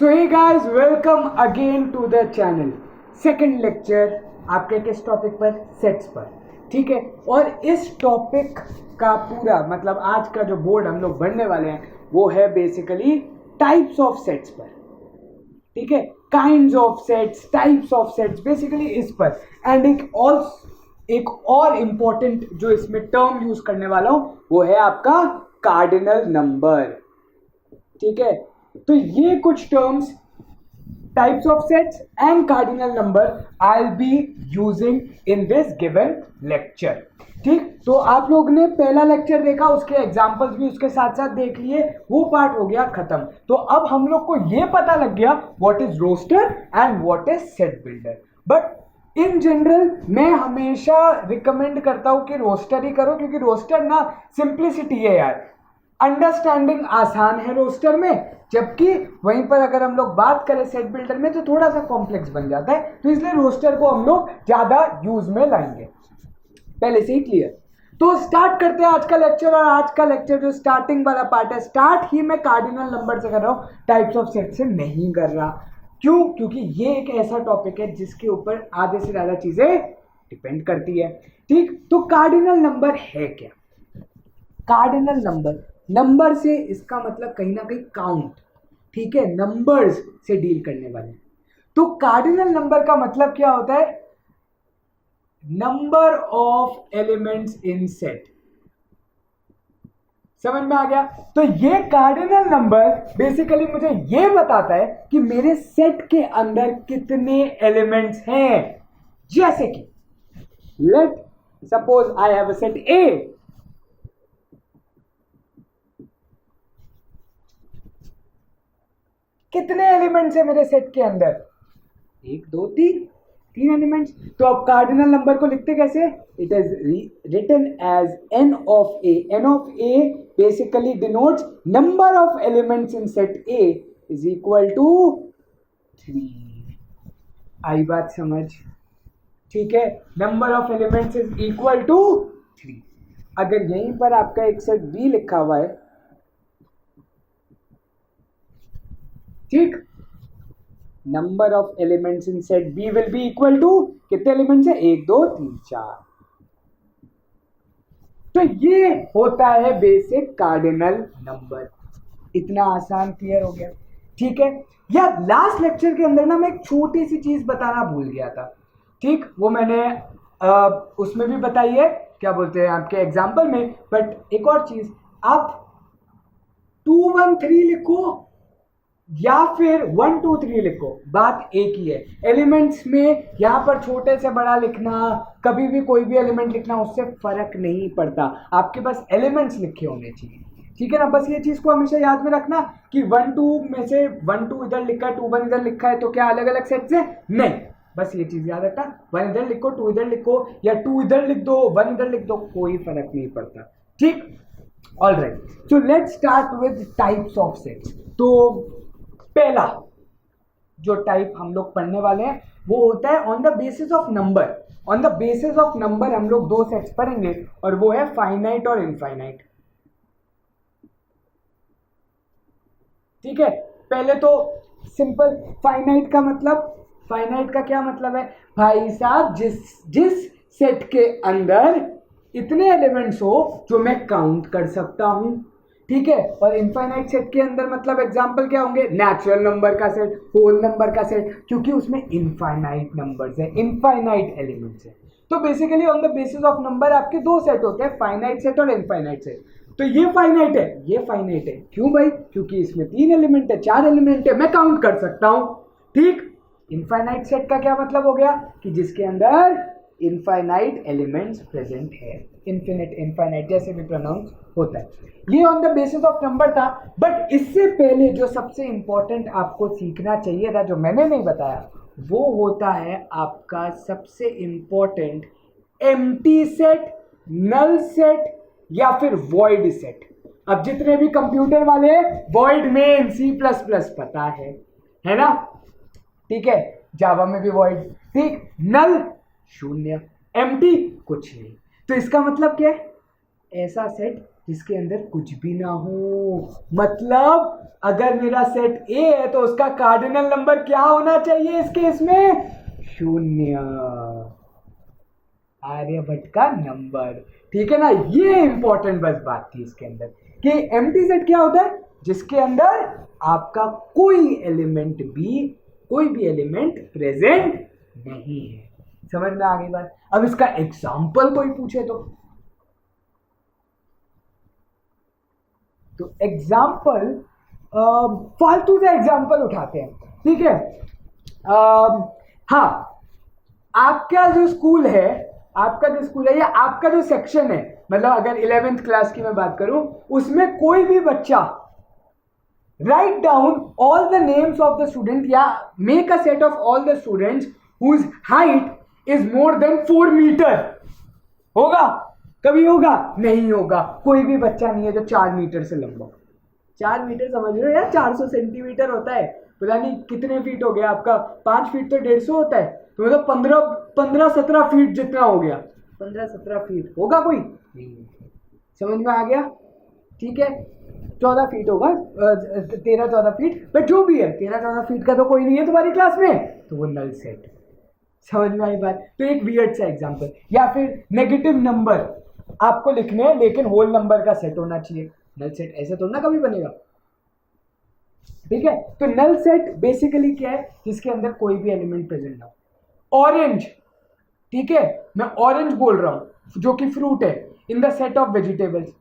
So hey guys, welcome again to the channel. Second lecture आपके किस topic पर? Sets पर। ठीक है, और इस टॉपिक का पूरा मतलब आज का जो बोर्ड हम लोग बढ़ने वाले हैं वो है बेसिकली टाइप्स ऑफ सेट्स पर। ठीक है, kinds of sets, types of sets, basically इस पर। एंड एक और इम्पॉर्टेंट जो इसमें टर्म यूज करने वाला हूं वो है आपका कार्डिनल नंबर। ठीक है, तो ये कुछ terms, types of sets and cardinal number I will be using in this given lecture. ठीक, तो आप लोग ने पहला लेक्चर देखा, उसके एग्जांपल्स भी उसके साथ साथ देख लिए, वो पार्ट हो गया खत्म। तो अब हम लोग को ये पता लग गया what is roster and what is set builder. But in general मैं हमेशा रिकमेंड करता हूं कि रोस्टर ही करो, क्योंकि रोस्टर ना सिंप्लिसिटी है यार, अंडरस्टैंडिंग आसान है रोस्टर में, जबकि वहीं पर अगर हम लोग बात करें सेट बिल्डर में तो थोड़ा सा कॉम्प्लेक्स बन जाता है। तो इसलिए रोस्टर को हम लोग ज्यादा यूज में लाएंगे, पहले से ही क्लियर। तो स्टार्ट करते हैं आज का लेक्चर। और आज का लेक्चर जो स्टार्टिंग वाला पार्ट है, स्टार्ट ही मैं कार्डिनल नंबर से कर रहा हूं, टाइप्स ऑफ सेट से नहीं कर रहा। क्यों? क्योंकि ये एक ऐसा टॉपिक है जिसके ऊपर आधे से ज्यादा चीजें डिपेंड करती है। ठीक, तो कार्डिनल नंबर है क्या? कार्डिनल नंबर से इसका मतलब कहीं ना कहीं काउंट। ठीक है, नंबर्स से डील करने वाले। तो कार्डिनल नंबर का मतलब क्या होता है? Number of elements in set. समझ में आ गया? तो ये कार्डिनल नंबर बेसिकली मुझे ये बताता है कि मेरे सेट के अंदर कितने एलिमेंट्स हैं। जैसे कि let suppose I have a set ए, कितने एलिमेंट्स है मेरे सेट के अंदर? 1 2 3 एलिमेंट्स। तो अब कार्डिनल नंबर को लिखते कैसे? It is written as n of a। n of a basically denotes number of elements in set a is equal to 3। आई बात समझ? ठीक है, number of elements is equal to 3। अगर यहीं पर आपका एक सेट b लिखा हुआ है, ठीक, number of elements in set B will be equal to, कितने एलिमेंट्स है? 1 2 3 4। तो ये होता है बेसिक कार्डिनल नंबर। इतना आसान, क्लियर हो गया? ठीक है, या लास्ट लेक्चर के अंदर ना मैं एक छोटी सी चीज बताना भूल गया था। ठीक, वो मैंने उसमें भी बताई है, क्या बोलते हैं आपके एग्जाम्पल में। बट एक और चीज, आप 2 1 3 लिखो या फिर 1 2 3 लिखो, बात एक ही है। एलिमेंट्स में यहां पर छोटे से बड़ा लिखना, कभी भी कोई भी एलिमेंट लिखना, उससे फर्क नहीं पड़ता। आपके पास एलिमेंट्स लिखे होने चाहिए। ठीक है ना? बस ये चीज को हमेशा याद में रखना कि 1 2 में से 1 2 इधर लिखा है, 2 1 इधर लिखा है, तो क्या अलग अलग सेट्स है? नहीं, बस ये चीज याद रखना। 1 इधर लिखो, 2 इधर लिखो, या 2 इधर लिख दो, 1 इधर लिख दो, कोई फर्क नहीं पड़ता। ठीक, all right. So let's start with types of sets. तो पहला जो टाइप हम लोग पढ़ने वाले हैं वो होता है on the basis of number. On the basis of number हम लोग 2 सेट्स पढ़ेंगे, और वो है फाइनाइट और इनफाइनाइट। ठीक है, पहले तो सिंपल फाइनाइट का मतलब, फाइनाइट का क्या मतलब है भाई साहब? जिस सेट के अंदर इतने एलिमेंट्स हो जो मैं काउंट कर सकता हूं। ठीक है, और इनफाइनाइट सेट के अंदर मतलब एग्जांपल क्या होंगे? नेचुरल नंबर का सेट, होल नंबर का सेट, क्योंकि उसमें इनफाइनाइट नंबर्स है, इनफाइनाइट एलिमेंट्स है। तो basically on the basis of number आपके 2 सेट होते हैं, फाइनाइट सेट और इनफाइनाइट सेट। तो ये फाइनाइट है, ये फाइनाइट है। क्यों भाई? क्योंकि इसमें 3 एलिमेंट है, 4 एलिमेंट है, मैं काउंट कर सकता हूं। ठीक, इनफाइनाइट सेट का क्या मतलब हो गया? कि जिसके अंदर इनफाइनाइट एलिमेंट्स प्रेजेंट है, इन्फिनिट, इनफाइनाइट, जैसे भी प्रोनाउंस होता है। ये on the basis of number था। बट इससे पहले जो सबसे इंपॉर्टेंट आपको सीखना चाहिए था, जो मैंने नहीं बताया, वो होता है आपका सबसे important empty set, null set, या फिर वॉइड सेट। अब जितने भी कंप्यूटर वाले वॉइड मेन, C++ पता है ना? ठीक है, जावा में भी वॉइड। ठीक, नल शून्य, एम्प्टी कुछ नहीं। तो इसका मतलब क्या है? ऐसा सेट जिसके अंदर कुछ भी ना हो। मतलब अगर मेरा सेट ए है तो उसका कार्डिनल नंबर क्या होना चाहिए इस केस में? 0। आर्यभट्ट का नंबर। ठीक है ना, ये इंपॉर्टेंट बस बात थी इसके अंदर कि एम्प्टी सेट क्या होता है? जिसके अंदर आपका कोई भी एलिमेंट प्रेजेंट नहीं है। समझ में आ गई बात? अब इसका एग्जाम्पल कोई पूछे तो एग्जाम्पल फालतू से एग्जाम्पल उठाते हैं। ठीक है, हाँ, आपका जो स्कूल है या आपका जो सेक्शन है, मतलब अगर 11th क्लास की मैं बात करूं, उसमें कोई भी बच्चा write down all the names of the student या make a set of all the students whose height is more than 4 meter. होगा? कभी होगा? नहीं होगा। कोई भी बच्चा नहीं है जो 4 मीटर से लंबा। 4 मीटर समझ रहे हो यार? 400 सेंटीमीटर होता है। पता नहीं कितने फीट हो गया आपका? 5 फीट तो 150 होता है, तो मतलब 15-17 फीट जितना हो गया। 15-17 फीट होगा कोई? नहीं। समझ में आ गया? ठीक है, 14 फीट होगा, 13-14 फीट, बट जो भी है 13-14 फीट का तो कोई नहीं है तुम्हारी क्लास में, तो वो नल सेट। समझ में आई बात? तो एक वियर्ड सा एग्जांपल। या फिर नेगेटिव नंबर आपको लिखने हैं लेकिन होल नंबर का सेट होना चाहिए। नल सेट ऐसे तो ना कभी बनेगा। ठीक है, तो नल सेट बेसिकली क्या है? जिसके अंदर कोई भी एलिमेंट प्रेजेंट ना हो। ऑरेंज, ठीक है, मैं ऑरेंज बोल रहा हूं जो कि फ्रूट है, in the set of vegetables,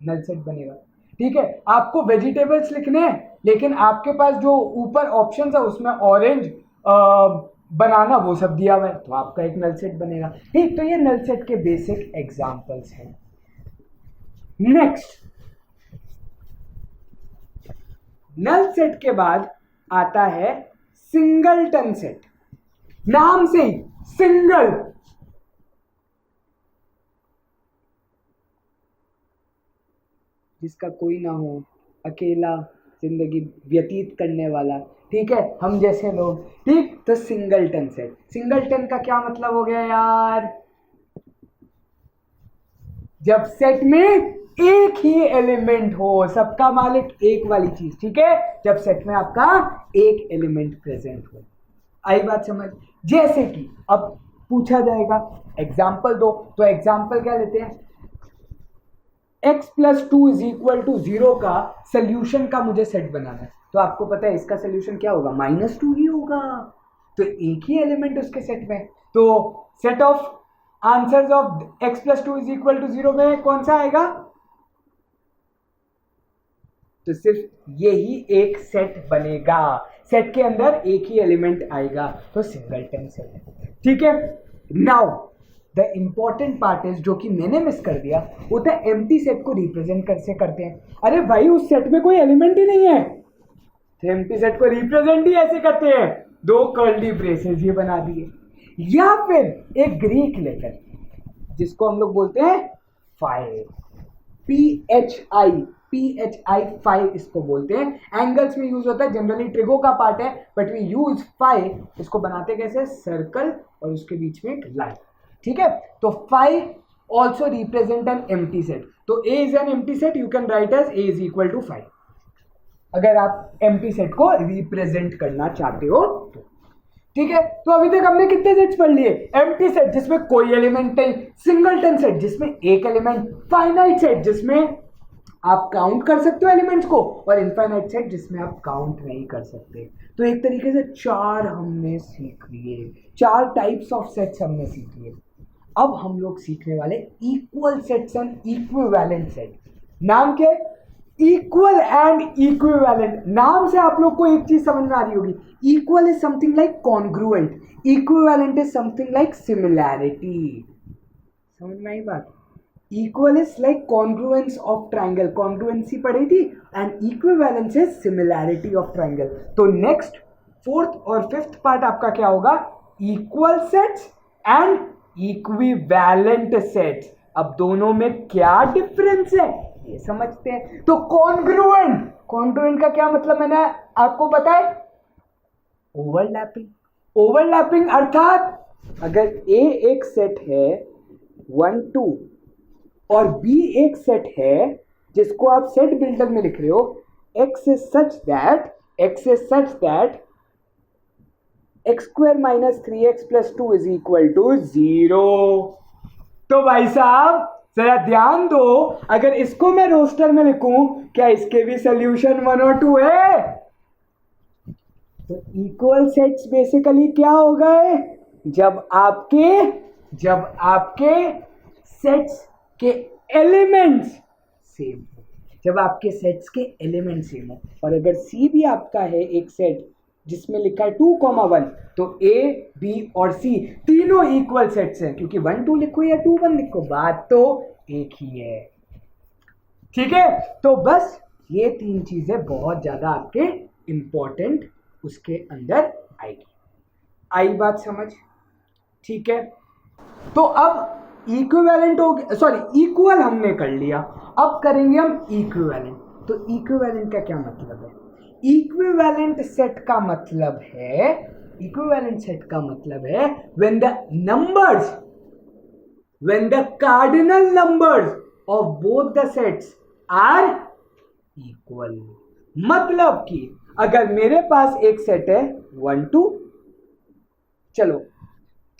null set बनेगा। ठीक है, आपको वेजिटेबल्स लिखने हैं लेकिन आपके पास जो ऊपर ऑप्शन है उसमें ऑरेंज, बनाना, वो सब दिया हुआ है, तो आपका एक नल सेट बनेगा। ठीक, तो ये नल सेट के बेसिक एग्जांपल्स हैं। नेक्स्ट, नल सेट के बाद आता है सिंगलटन सेट। नाम से ही सिंगल, जिसका कोई ना हो, अकेला जिंदगी व्यतीत करने वाला। ठीक है, हम जैसे लोग। ठीक, तो सिंगलटन सेट। सिंगलटन का क्या मतलब हो गया यार? जब सेट में एक ही एलिमेंट हो, सबका मालिक एक वाली चीज। ठीक है, जब सेट में आपका एक एलिमेंट प्रेजेंट हो। आई बात समझ? जैसे कि अब पूछा जाएगा एग्जाम्पल दो, तो एग्जाम्पल क्या लेते हैं? x + 2 = 0 का सोल्यूशन का मुझे सेट बनाना है, तो आपको पता है इसका सोल्यूशन क्या होगा? -2 ही होगा। तो एक ही एलिमेंट उसके सेट में, तो set of answers of x + 2 = 0 में कौन सा आएगा? तो सिर्फ यही एक सेट बनेगा, सेट के अंदर एक ही एलिमेंट आएगा, तो सिंगलटन सेट। ठीक है, now the important part is, जो कि मैंने मिस कर दिया, वो था एम्प्टी सेट को रिप्रेजेंट कैसे करते हैं। अरे भाई, उस सेट में कोई एलिमेंट ही नहीं है, तो एम्प्टी सेट को रिप्रेजेंट ही ऐसे करते हैं, 2 कर्ली ब्रेसेस ये बना दिए। या फिर एक ग्रीक लेटर जिसको हम लोग बोलते हैं फाई, PHI 5 इसको बोलते हैं। एंगल्स में यूज होता है, जनरली ट्रिगो का पार्ट है, बट वी यूज 5। इसको बनाते कैसे? सर्कल और उसके बीच में एक लाइन। ठीक है, तो 5 also represent an empty set. तो A is an empty set, you can write as A = 5 अगर आप एम्प्टी सेट को रिप्रेजेंट करना चाहते हो तो। ठीक है, तो अभी तक हमने कितने सेट्स पढ़ लिए? एम्प्टी सेट जिसमें कोई एलिमेंट नहीं, सिंगलटन सेट जिसमें एक एलिमेंट, फाइनाइट सेट जिसमें आप काउंट कर सकते हो एलिमेंट्स को, और इनफाइनाइट सेट जिसमें आप काउंट नहीं कर सकते। तो एक तरीके से 4 हमने सीख लिए, 4 टाइप्स ऑफ सेट्स हमने सीख लिए। अब हम लोग सीखने वाले equal sets and equivalent set. नाम क्या है? Equal and equivalent. नाम से आप लोग को एक चीज समझ में आ रही होगी, equal is something like congruent, equivalent is something like similarity. समझ में आई बात? Equal is like congruence of triangle, congruency पढ़ी थी, and equivalence is similarity of triangle. तो नेक्स्ट 4th और 5th पार्ट आपका क्या होगा? Equal sets and equivalent sets. अब दोनों में क्या डिफरेंस है ये समझते हैं। तो कॉन्ग्रुएंट, कॉन्ग्रुएंट का क्या मतलब मैंने आपको बताया? ओवरलैपिंग। ओवरलैपिंग अर्थात अगर A एक सेट है 1 2 और B एक सेट है जिसको आप सेट बिल्डर में लिख रहे हो, x is such that x square minus 3x plus 2 is equal to 0। तो भाई साहब जरा ध्यान दो, अगर इसको मैं रोस्टर में लिखूं, क्या इसके भी सोल्यूशन 1 और 2 है? तो इक्वल सेट्स बेसिकली क्या हो गए? जब आपके सेट्स के एलिमेंट्स सेम हो, जब आपके सेट्स के एलिमेंट सेम हो। और अगर सी भी आपका है एक सेट जिसमें लिखा है 2,1, तो ए बी और सी तीनों इक्वल सेट्स हैं, क्योंकि 1 2 लिखो या 2 1 लिखो, बात तो एक ही है। ठीक है, तो बस ये तीन चीजें बहुत ज्यादा आपके इंपॉर्टेंट उसके अंदर आएगी। आई बात समझ? ठीक है, तो अब इक्विवेलेंट हो गया, सॉरी इक्वल हमने कर लिया, अब करेंगे हम इक्विवेलेंट। तो इक्विवेलेंट का क्या मतलब है? इक्विवेलेंट सेट का मतलब है when the cardinal numbers of both the sets are equal। मतलब कि अगर मेरे पास एक सेट है 1 2, चलो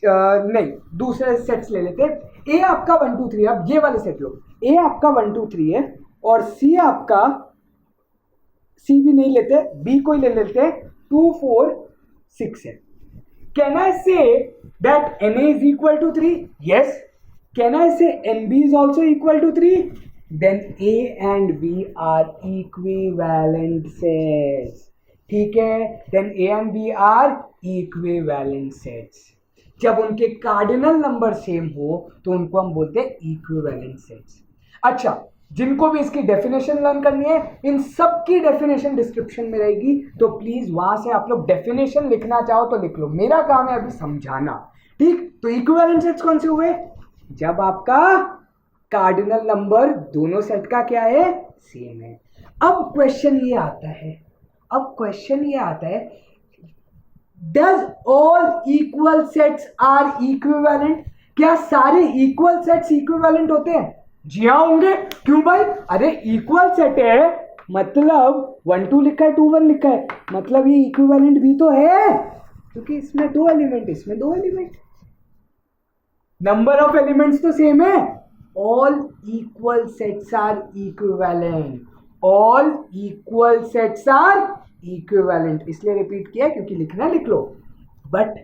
नहीं दूसरे सेट्स ले लेते हैं। ए आपका 1 2 3, अब ये वाले सेट लो, ए आपका 1 2 3 है और सी आपका, सी भी नहीं लेते, बी को ही ले लेते हैं 2 4 6 है। Can I say that N A is equal to 3? Yes. Can I say N B is also equal to 3? Then A and B are equivalent sets. ठीक है, then A and B are equivalent sets. जब उनके cardinal number same हो तो उनको हम बोलते हैं इक्विवेलेंट सेट्स। अच्छा, जिनको भी इसकी डेफिनेशन लर्न करनी है, इन सब की डेफिनेशन डिस्क्रिप्शन में रहेगी, तो प्लीज वहां से आप लोग डेफिनेशन लिखना चाहो तो लिख लो, मेरा काम है अभी समझाना। ठीक, तो इक्विवेलेंट सेट्स कौन से हुए? जब आपका कार्डिनल नंबर दोनों सेट का क्या है? सेम है। अब क्वेश्चन ये आता है, does all equal sets are equivalent? क्या सारे इक्वल सेट्स इक्विवेलेंट होते हैं? जी हाँ होंगे। क्यों भाई? अरे इक्वल सेट है मतलब 1 2 लिखा है 2 1 लिखा है, मतलब ये इक्विवेलेंट भी तो है, क्योंकि इसमें 2 एलिमेंट, इसमें 2 एलिमेंट, नंबर ऑफ एलिमेंट्स तो सेम है। All equal sets are equivalent, all equal sets are equivalent, इसलिए रिपीट किया क्योंकि लिखना लिख लो। But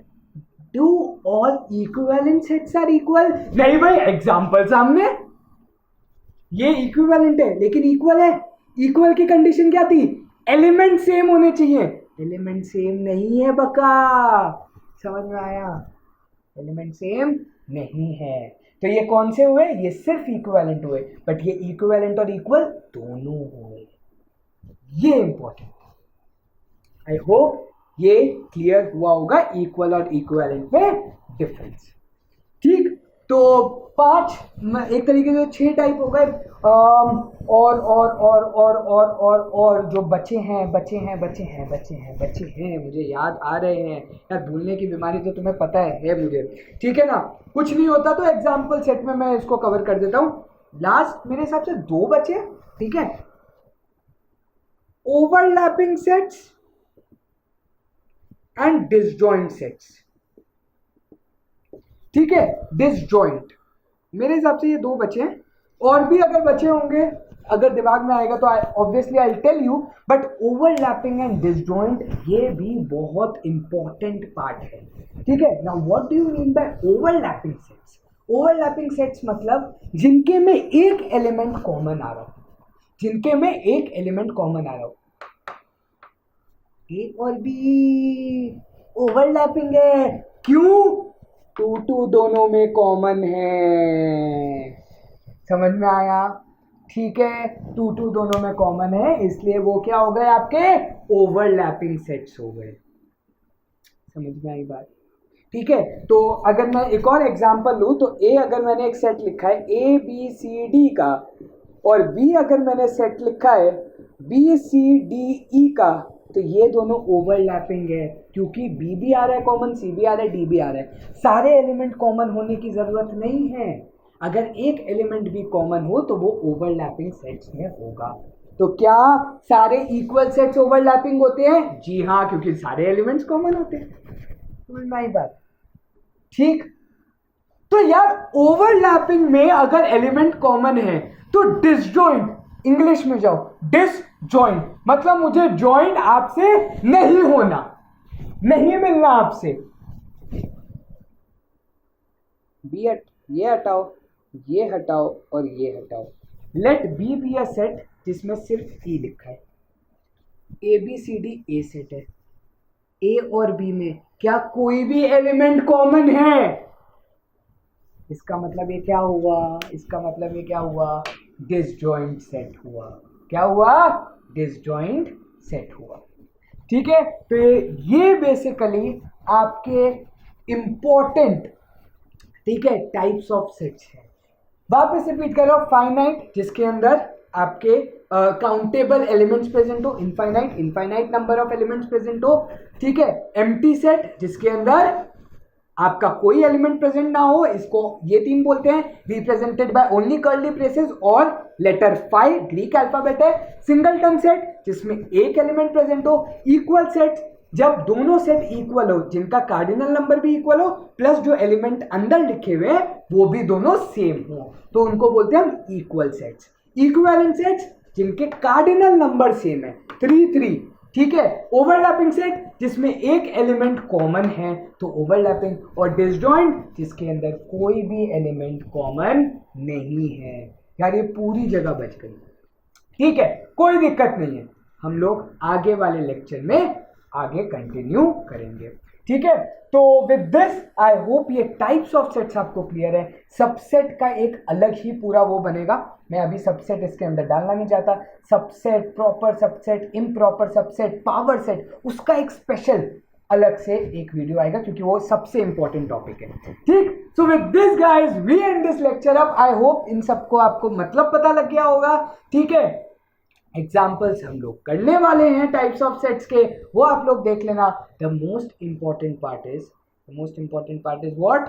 do all equivalent sets are equal? नहीं भाई, एग्जांपल सामने, ये इक्विवेलेंट है लेकिन इक्वल है। इक्वल की कंडीशन क्या थी? एलिमेंट सेम होने चाहिए। एलिमेंट सेम नहीं है बका, समझ में आया? एलिमेंट सेम नहीं है, तो ये कौन से हुए? ये सिर्फ इक्विवेलेंट हुए, बट ये इक्विवेलेंट और इक्वल दोनों हुए। ये इंपॉर्टेंट, आई होप ये क्लियर हुआ होगा इक्वल और इक्विवेलेंट में डिफरेंस। ठीक, तो 5 एक तरीके से 6 टाइप हो गए। और जो बचे हैं मुझे याद आ रहे हैं यार, भूलने की बीमारी तो तुम्हें पता है मुझे, ठीक है ना? कुछ नहीं होता तो एग्जाम्पल सेट में मैं इसको कवर कर देता हूँ। लास्ट मेरे हिसाब से 2 बचे, ठीक है? Overlapping sets and disjoint sets. ठीक है, डिसजॉइंट मेरे हिसाब से ये 2 बचे हैं, और भी अगर बचे होंगे, अगर दिमाग में आएगा तो obviously I tell you, but overlapping and disjoint ये भी बहुत इंपॉर्टेंट पार्ट है। ठीक है, now what do you mean by overlapping sets? Overlapping sets मतलब जिनके में एक एलिमेंट कॉमन आ रहा हो, ए और बी ओवरलैपिंग है। क्यों? 2 2 दोनों में कॉमन है, समझ में आया? ठीक है, 2 2 दोनों में कॉमन है, इसलिए वो क्या हो गए? आपके ओवरलैपिंग सेट्स हो गए। समझ में आई बात? ठीक है, तो अगर मैं एक और एग्जांपल लूँ तो ए अगर मैंने एक सेट लिखा है ए बी सी डी का, और बी अगर मैंने सेट लिखा है बी सी डी ई का, तो ये दोनों ओवरलैपिंग है, क्योंकि बी भी आ रहा है कॉमन, सी भी आ रहा है, डी भी आ रहा है। सारे एलिमेंट कॉमन होने की जरूरत नहीं है। अगर एक एलिमेंट भी कॉमन हो तो वो ओवरलैपिंग सेट्स में होगा। तो क्या सारे इक्वल सेट्स ओवरलैपिंग होते हैं? जी हाँ, क्योंकि सारे एलिमेंट्स कॉमन होते हैं। समझ आई बात? ठीक। तो यार ओवरलैपिंग में अगर एलिमेंट कॉमन है तो डिसजॉइंट, इंग्लिश में जाओ, डिसजॉइंट मतलब मुझे जॉइंट आपसे नहीं होना, नहीं मिलना आपसे। ये हटाओ, ये हटाओ और ये हटाओ। Let B be a set जिसमें सिर्फ ई लिखा है। A B C D a set है। ए और बी में क्या कोई भी एलिमेंट कॉमन है? इसका मतलब ये क्या हुआ? इसका मतलब ये क्या हुआ? डिसजॉइंट सेट हुआ। क्या हुआ? डिसजॉइंट सेट हुआ। ठीक है। तो ये बेसिकली आपके इंपॉर्टेंट, ठीक है, टाइप्स ऑफ सेट्स हैं। वापस रिपीट करो। फाइनाइट जिसके अंदर आपके काउंटेबल एलिमेंट्स प्रेजेंट हो, infinite number of elements present हो। ठीक है। एम्प्टी सेट जिसके अंदर आपका कोई एलिमेंट प्रेजेंट ना हो, इसको ये तीन बोलते हैं, represented by only curly braces और लेटर फाई, ग्रीक अल्फाबेट है। सिंगलटन सेट जिसमें एक एलिमेंट प्रेजेंट हो। इक्वल सेट जब दोनों सेट इक्वल हो, जिनका कार्डिनल नंबर भी इक्वल हो प्लस जो एलिमेंट अंदर लिखे हुए हैं वो भी दोनों सेम हो, तो उनको बोलते हैं हम इक्वल सेट्स। इक्विवेलेंट सेट्स जिनके कार्डिनल नंबर सेम है, 3 3। ठीक है। ओवरलैपिंग सेट जिसमें एक एलिमेंट कॉमन है तो ओवरलैपिंग, और डिसजॉइंट जिसके अंदर कोई भी एलिमेंट कॉमन नहीं है। यार ये पूरी जगह बच गई। ठीक है, कोई दिक्कत नहीं है, हम लोग आगे वाले लेक्चर में आगे कंटिन्यू करेंगे। ठीक है। तो विद दिस आई होप ये टाइप्स ऑफ सेट्स आपको क्लियर है। सबसेट का एक अलग ही पूरा वो बनेगा, मैं अभी सबसेट इसके अंदर डालना नहीं चाहता। Subset, proper subset, improper subset, power set, उसका एक स्पेशल अलग से एक वीडियो आएगा क्योंकि वो सबसे इंपॉर्टेंट टॉपिक है। ठीक। So with this guys we end this lecture up. I hope इन सबको आपको मतलब पता लग गया होगा। ठीक है। एग्जाम्पल्स हम लोग करने वाले हैं टाइप्स ऑफ सेट्स के, वो आप लोग देख लेना। The most important part is what,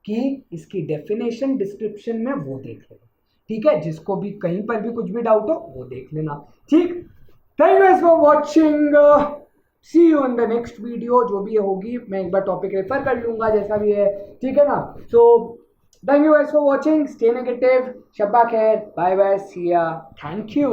कि इसकी डेफिनेशन डिस्क्रिप्शन में वो देख लेना। ठीक है। जिसको भी कहीं पर भी कुछ भी डाउट हो वो देख लेना। ठीक। Thank you for watching. See you in the next video. जो भी होगी मैं एक बार टॉपिक रेफर कर लूंगा जैसा भी है। ठीक है ना। So thank you for watching. Stay negative. शब्बा खैर। Bye bye. See ya. Thank you.